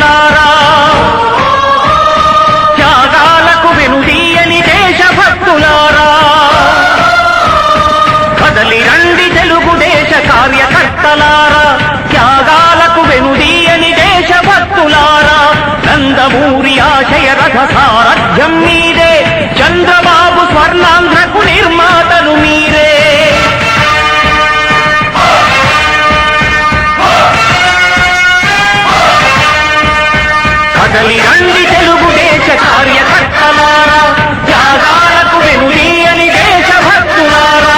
కార్యకర్తలారా, త్యాగాలకు వెనుదీయని దేశభక్తులారా, కదలి రండి తెలుగుదేశ కార్యకర్తలారా, త్యాగాలకు వెనుదీయని దేశభక్తులారా. నందమూరి ఆశయ రథ సారథ్యం మీరే, చంద్రబాబు స్వర్ణాంధ్రకు నిర్మాతలు మీరే. కదలి రండి తెలుగుదేశ కార్యకర్తలారా, త్యాగాలకు వెనుదీయని దేశభక్తులారా.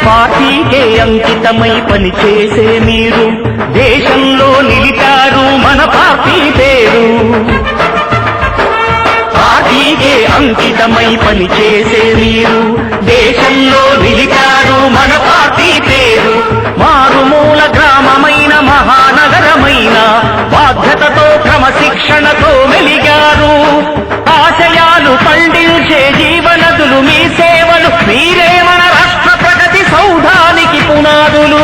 పార్టీకే అంకితమై పనిచేసే మీరు దేశంలో నిలిపారు మన పార్టీ పేరు. పార్టీకే అంకితమై పనిచేసే మీరు దేశంలో నిలిపారు మన పార్టీ పేరు. మారుమూల గ్రామమైన మహానగరమైన బాధ్యతతో క్రమశిక్షణతో మెలిగారు. ఆశయాలు పండించే జీవనదులు మీ సేవలు, మీరే మన రాష్ట్ర ప్రగతి సౌధానికి పునాదులు.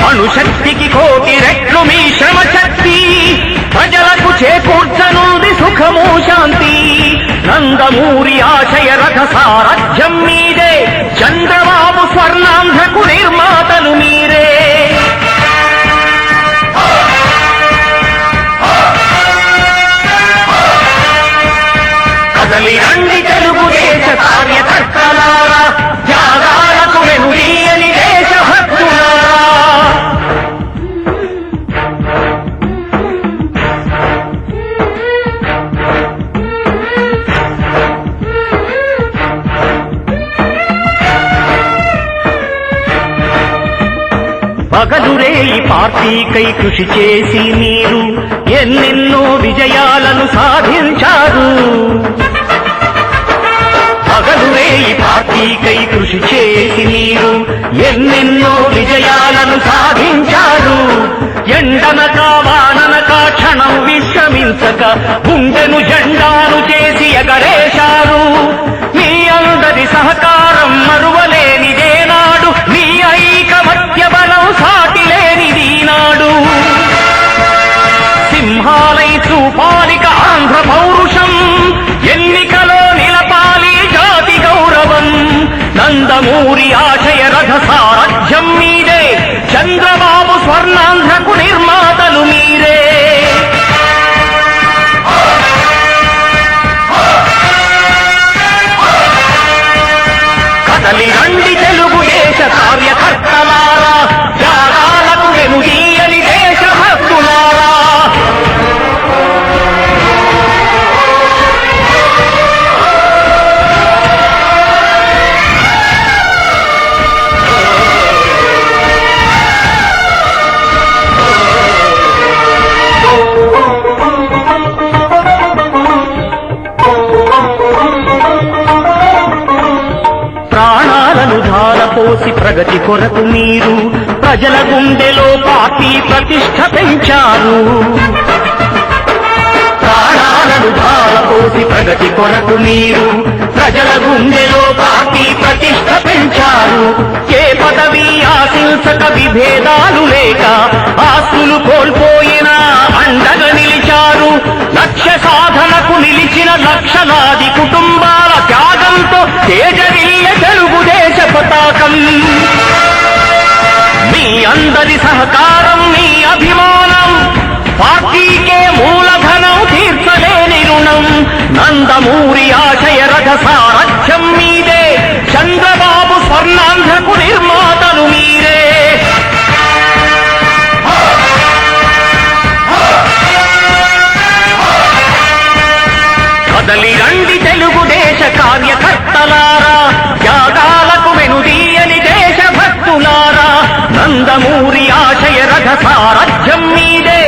అణుశక్తికి కోటి రెట్లు మీ శ్రమ శక్తి, ప్రజలకు చేకూర్చనుంది సుఖము శాంతి. నందమూరి ఆశయ రథ సారథ్యం మీదే, చంద్రబాబు స్వర్ణాంధ్రకు నిర్మాతలు మీరే. కదలి రండి తెలుగుదేశ కార్యకర్తలారా, త్యాగాలకు వెనుదీయని దేశభక్తులారా. పగలురేయి పార్టీకై కృషి చేసి మీరు ఎన్నెన్నో విజయాలను సాధించారు. పగలురేయి పార్టీకై కృషి చేసి మీరు ఎన్నెన్నో విజయాలను సాధించారు. ఎండనక వాననక క్షణం విశ్రమించక గుండెను జెండాను చేసి ఎగరేశారు. మీ అందరి సహకారం మరువలేనిదేనాడు, మీ ఐకమత్య బలం సాటిలేనిది నాడు. సింహాలై చూపాలిక ఆంధ్ర పౌరుషం, ఎన్నికలో నిలపాలి జాతి గౌరవం. నందమూరి ఆశయ రథ సారథ్యం మీదే, చంద్రబాబు స్వర్ణాంధ్రకు నిర్మాతలు మీరే. కదలి రండి తెలుగుదేశ కార్యకర్తలారా, త్యాగాలకు వెనుదీయని దేశభక్తులారా. ప్రాణాలను ధారపోసి ప్రగతి కొరకు మీరు ప్రజల గుండెలో పార్టీ ప్రతిష్ఠ పెంచారు. ప్రాణాలను ధారపోసి ప్రగతి కొరకు మీరు ప్రజల గుండెలో పార్టీ ప్రతిష్ఠ పెంచారు. ఏ పదవి ఆశించక విభేదాలు లేక ఆస్తులు కోల్పోయినా అండగా నిలిచారు. లక్ష్య సాధనకు నిలిచిన లక్షలాది కుటుంబాల త్యాగంతో తేజరిల్లె తెలుగుదేశ పతాకం. మీ అందరి సహకారం, మీ అభిమానం, పార్టీకే మూలధనం, తీర్చలేని రుణం. నందమూరి ఆశయ రథ సారథ్యం మీదే, చంద్రబాబు స్వర్ణాంధ్రకు నిర్మాతలు మీరే. కదలి రండి తెలుగుదేశ కార్యకర్తలారా, త్యాగాలకు వెనుదీయని దేశభక్తులారా. నందమూరి ఆశయ రథ సారథ్యం మీదే,